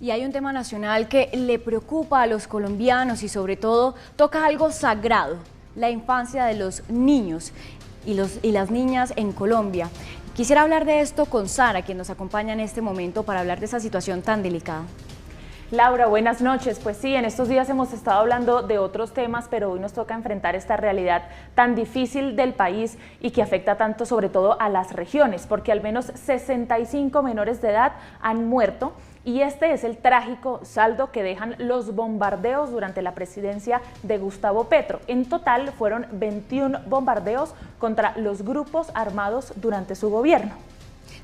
Y hay un tema nacional que le preocupa a los colombianos y sobre todo toca algo sagrado, la infancia de los niños y las niñas en Colombia. Quisiera hablar de esto con Sara, quien nos acompaña en este momento para hablar de esa situación tan delicada. Laura, buenas noches. Pues sí, en estos días hemos estado hablando de otros temas, pero hoy nos toca enfrentar esta realidad tan difícil del país y que afecta tanto sobre todo a las regiones, porque al menos 65 menores de edad han muerto. Y este es el trágico saldo que dejan los bombardeos durante la presidencia de Gustavo Petro. En total fueron 21 bombardeos contra los grupos armados durante su gobierno.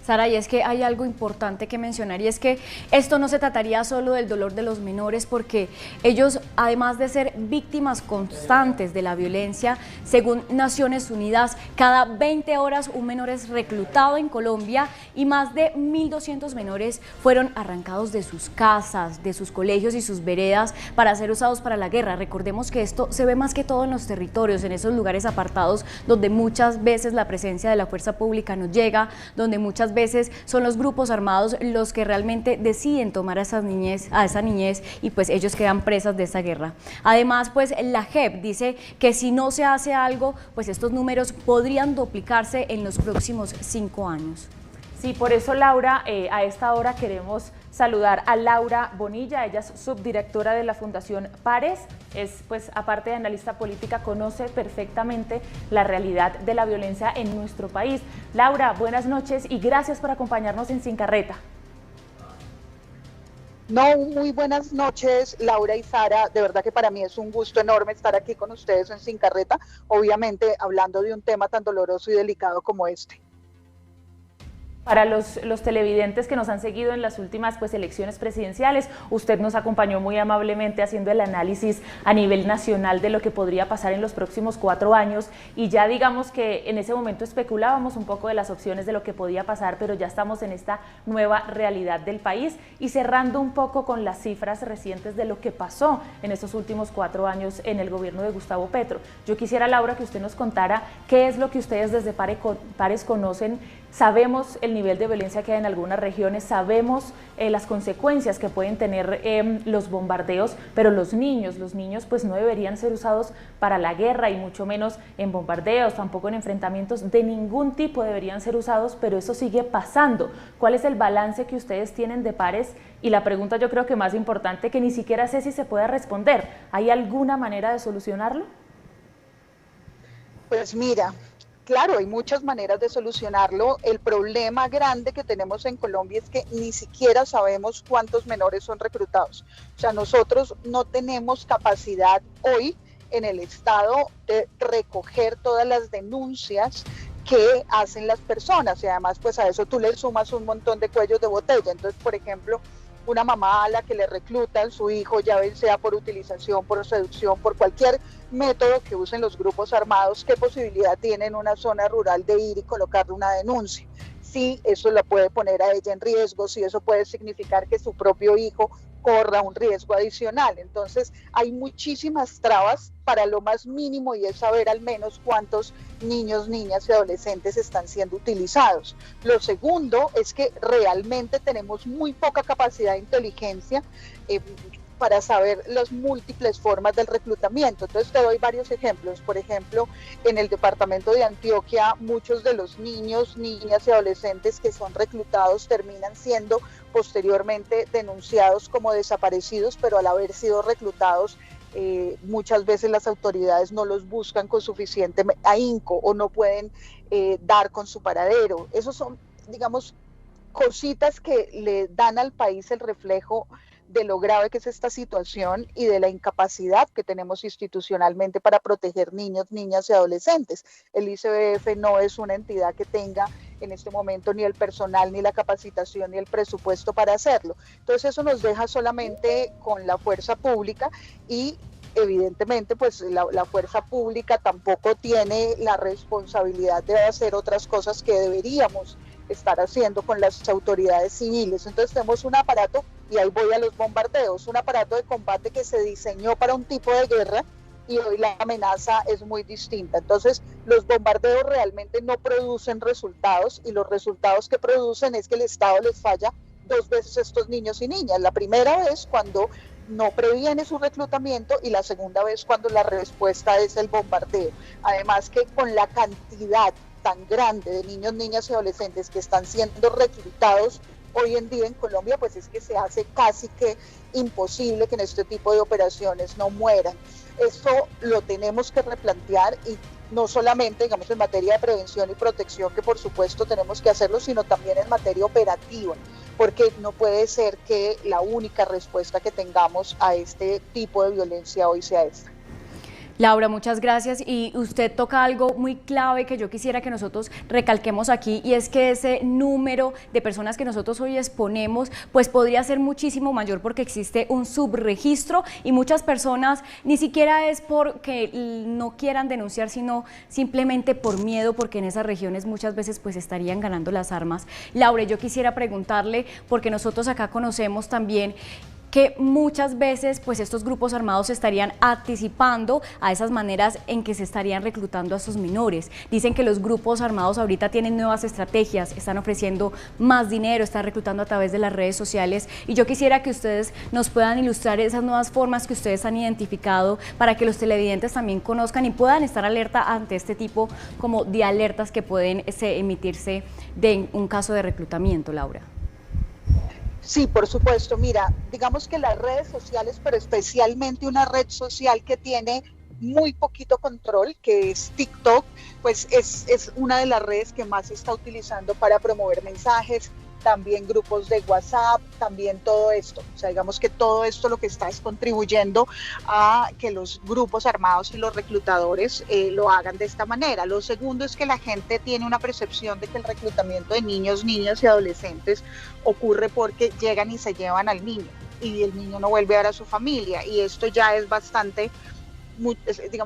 Sara, y es que hay algo importante que mencionar, y es que esto no se trataría solo del dolor de los menores, porque ellos, además de ser víctimas constantes de la violencia, según Naciones Unidas, cada 20 horas un menor es reclutado en Colombia y más de 1.200 menores fueron arrancados de sus casas, de sus colegios y sus veredas para ser usados para la guerra. Recordemos que esto se ve más que todo en los territorios, en esos lugares apartados donde muchas veces la presencia de la fuerza pública no llega, donde muchas veces son los grupos armados los que realmente deciden tomar a esa niñez y pues ellos quedan presas de esa guerra. Además, pues la JEP dice que si no se hace algo, pues estos números podrían duplicarse en los próximos 5 años. Sí, por eso, Laura, a esta hora queremos saludar a Laura Bonilla. Ella es subdirectora de la Fundación Pares, es, pues, aparte de analista política, conoce perfectamente la realidad de la violencia en nuestro país. Laura, buenas noches y gracias por acompañarnos en Sin Carreta. No, muy buenas noches, Laura y Sara. De verdad que para mí es un gusto enorme estar aquí con ustedes en Sin Carreta, obviamente hablando de un tema tan doloroso y delicado como este. Para los televidentes que nos han seguido en las últimas elecciones presidenciales, usted nos acompañó muy amablemente haciendo el análisis a nivel nacional de lo que podría pasar en los próximos 4 años y ya digamos que en ese momento especulábamos un poco de las opciones de lo que podía pasar, pero ya estamos en esta nueva realidad del país y cerrando un poco con las cifras recientes de lo que pasó en estos últimos 4 años en el gobierno de Gustavo Petro. Yo quisiera, Laura, que usted nos contara qué es lo que ustedes desde Pares conocen. Sabemos el nivel de violencia que hay en algunas regiones, sabemos las consecuencias que pueden tener los bombardeos, pero los niños pues no deberían ser usados para la guerra y mucho menos en bombardeos, tampoco en enfrentamientos de ningún tipo deberían ser usados, pero eso sigue pasando. ¿Cuál es el balance que ustedes tienen de Pares? Y la pregunta yo creo que más importante, que ni siquiera sé si se puede responder, ¿hay alguna manera de solucionarlo? Pues mira, claro, hay muchas maneras de solucionarlo. El problema grande que tenemos en Colombia es que ni siquiera sabemos cuántos menores son reclutados. O sea, nosotros no tenemos capacidad hoy en el Estado de recoger todas las denuncias que hacen las personas y además pues a eso tú le sumas un montón de cuellos de botella. Entonces, por ejemplo, una mamá a la que le reclutan su hijo, ya sea por utilización, por seducción, por cualquier método que usen los grupos armados, ¿qué posibilidad tiene en una zona rural de ir y colocarle una denuncia? Sí, eso la puede poner a ella en riesgo, sí, eso puede significar que su propio hijo corra un riesgo adicional. Entonces hay muchísimas trabas para lo más mínimo y es saber al menos cuántos niños, niñas y adolescentes están siendo utilizados. Lo segundo es que realmente tenemos muy poca capacidad de inteligencia para saber las múltiples formas del reclutamiento. Entonces te doy varios ejemplos. Por ejemplo, en el departamento de Antioquia, muchos de los niños, niñas y adolescentes que son reclutados terminan siendo posteriormente denunciados como desaparecidos, pero al haber sido reclutados, muchas veces las autoridades no los buscan con suficiente ahínco o no pueden dar con su paradero. Esos son, digamos, cositas que le dan al país el reflejo de lo grave que es esta situación y de la incapacidad que tenemos institucionalmente para proteger niños, niñas y adolescentes. El ICBF no es una entidad que tenga en este momento ni el personal, ni la capacitación, ni el presupuesto para hacerlo. Entonces eso nos deja solamente con la fuerza pública y evidentemente pues la fuerza pública tampoco tiene la responsabilidad de hacer otras cosas que deberíamos estar haciendo con las autoridades civiles. Entonces tenemos un aparato, y ahí voy a los bombardeos, un aparato de combate que se diseñó para un tipo de guerra y hoy la amenaza es muy distinta. Entonces los bombardeos realmente no producen resultados y los resultados que producen es que el Estado les falla dos veces estos niños y niñas. La primera vez cuando no previene su reclutamiento y la segunda vez cuando la respuesta es el bombardeo. Además que con la cantidad tan grande de niños, niñas y adolescentes que están siendo reclutados hoy en día en Colombia, pues es que se hace casi que imposible que en este tipo de operaciones no mueran. Esto lo tenemos que replantear y no solamente, digamos, en materia de prevención y protección, que por supuesto tenemos que hacerlo, sino también en materia operativa, porque no puede ser que la única respuesta que tengamos a este tipo de violencia hoy sea esta. Laura, muchas gracias, y usted toca algo muy clave que yo quisiera que nosotros recalquemos aquí, y es que ese número de personas que nosotros hoy exponemos pues podría ser muchísimo mayor porque existe un subregistro y muchas personas ni siquiera es porque no quieran denunciar, sino simplemente por miedo, porque en esas regiones muchas veces pues estarían ganando las armas. Laura, yo quisiera preguntarle, porque nosotros acá conocemos también que muchas veces pues estos grupos armados estarían anticipando a esas maneras en que se estarían reclutando a esos menores. Dicen que los grupos armados ahorita tienen nuevas estrategias, están ofreciendo más dinero, están reclutando a través de las redes sociales, y yo quisiera que ustedes nos puedan ilustrar esas nuevas formas que ustedes han identificado para que los televidentes también conozcan y puedan estar alerta ante este tipo como de alertas que pueden emitirse de un caso de reclutamiento, Laura. Sí, por supuesto. Mira, digamos que las redes sociales, pero especialmente una red social que tiene muy poquito control, que es TikTok, pues es una de las redes que más se está utilizando para promover mensajes, también grupos de WhatsApp, también todo esto. O sea, digamos que todo esto lo que está es contribuyendo a que los grupos armados y los reclutadores lo hagan de esta manera. Lo segundo es que la gente tiene una percepción de que el reclutamiento de niños, niñas y adolescentes ocurre porque llegan y se llevan al niño y el niño no vuelve a ver a su familia, y esto ya es bastante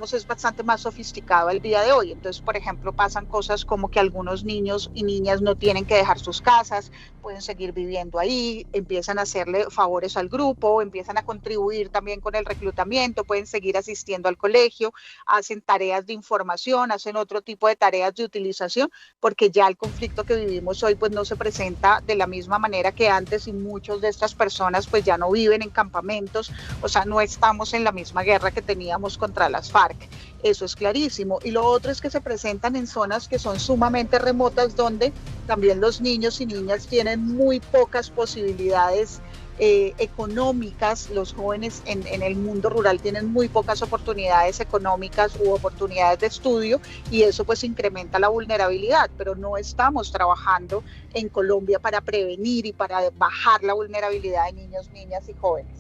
es bastante más sofisticado el día de hoy. Entonces, por ejemplo, pasan cosas como que algunos niños y niñas no tienen que dejar sus casas, pueden seguir viviendo ahí, empiezan a hacerle favores al grupo, empiezan a contribuir también con el reclutamiento, pueden seguir asistiendo al colegio, hacen tareas de información, hacen otro tipo de tareas de utilización, porque ya el conflicto que vivimos hoy pues no se presenta de la misma manera que antes, y muchos de estas personas pues ya no viven en campamentos, o sea, no estamos en la misma guerra que teníamos contra las FARC, eso es clarísimo. Y lo otro es que se presentan en zonas que son sumamente remotas, donde también los niños y niñas tienen muy pocas posibilidades económicas. Los jóvenes en el mundo rural tienen muy pocas oportunidades económicas u oportunidades de estudio, y eso pues incrementa la vulnerabilidad, pero no estamos trabajando en Colombia para prevenir y para bajar la vulnerabilidad de niños, niñas y jóvenes.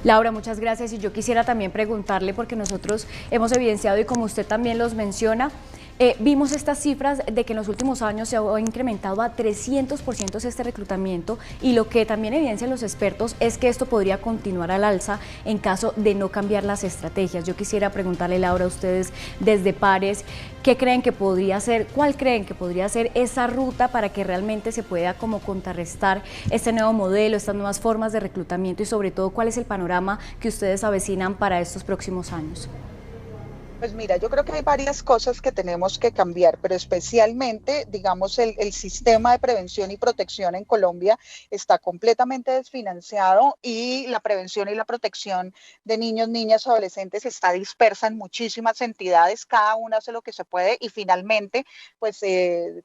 Laura, muchas gracias, y yo quisiera también preguntarle, porque nosotros hemos evidenciado, y como usted también los menciona, vimos estas cifras de que en los últimos años se ha incrementado a 300% este reclutamiento, y lo que también evidencian los expertos es que esto podría continuar al alza en caso de no cambiar las estrategias. Yo quisiera preguntarle, Laura, a ustedes desde Pares, ¿qué creen que podría ser, cuál creen que podría ser esa ruta para que realmente se pueda como contrarrestar este nuevo modelo, estas nuevas formas de reclutamiento, y sobre todo cuál es el panorama que ustedes avecinan para estos próximos años? Pues mira, yo creo que hay varias cosas que tenemos que cambiar, pero especialmente, digamos, el sistema de prevención y protección en Colombia está completamente desfinanciado, y la prevención y la protección de niños, niñas, adolescentes está dispersa en muchísimas entidades, cada una hace lo que se puede, y finalmente pues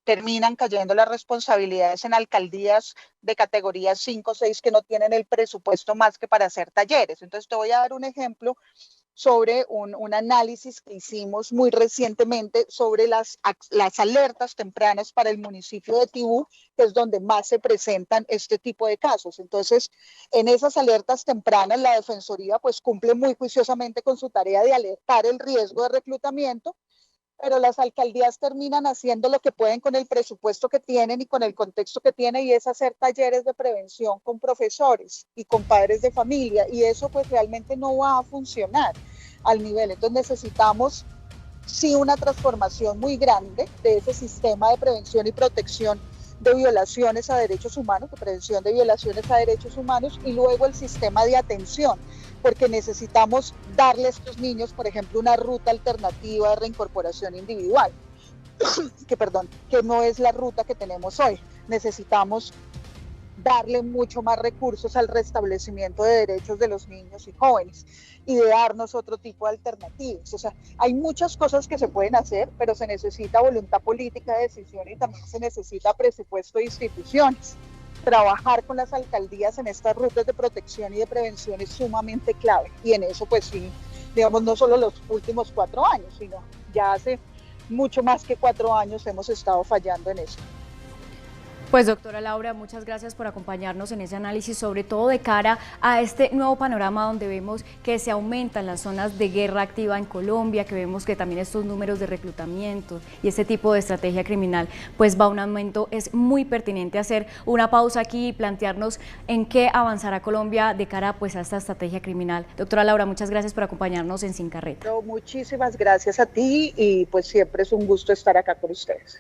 terminan cayendo las responsabilidades en alcaldías de categorías 5 o 6 que no tienen el presupuesto más que para hacer talleres. Entonces te voy a dar un ejemplo sobre un análisis que hicimos muy recientemente sobre las alertas tempranas para el municipio de Tibú, que es donde más se presentan este tipo de casos. Entonces, en esas alertas tempranas, la Defensoría pues cumple muy juiciosamente con su tarea de alertar el riesgo de reclutamiento, pero las alcaldías terminan haciendo lo que pueden con el presupuesto que tienen y con el contexto que tienen, y es hacer talleres de prevención con profesores y con padres de familia, y eso pues realmente no va a funcionar al nivel. Entonces necesitamos sí una transformación muy grande de ese sistema de prevención y protección de violaciones a derechos humanos, de prevención de violaciones a derechos humanos, y luego el sistema de atención, porque necesitamos darle a estos niños, por ejemplo, una ruta alternativa de reincorporación individual, que no es la ruta que tenemos hoy. Necesitamos darle mucho más recursos al restablecimiento de derechos de los niños y jóvenes y de darnos otro tipo de alternativas. O sea, hay muchas cosas que se pueden hacer, pero se necesita voluntad política de decisión y también se necesita presupuesto de instituciones. Trabajar con las alcaldías en estas rutas de protección y de prevención es sumamente clave, y en eso pues sí, digamos, no solo los últimos 4 años, sino ya hace mucho más que 4 años hemos estado fallando en eso. Pues doctora Laura, muchas gracias por acompañarnos en ese análisis, sobre todo de cara a este nuevo panorama donde vemos que se aumentan las zonas de guerra activa en Colombia, que vemos que también estos números de reclutamiento y este tipo de estrategia criminal pues va a un aumento. Es muy pertinente hacer una pausa aquí y plantearnos en qué avanzará Colombia de cara pues a esta estrategia criminal. Doctora Laura, muchas gracias por acompañarnos en Sin Carreta. Muchísimas gracias a ti y pues siempre es un gusto estar acá con ustedes.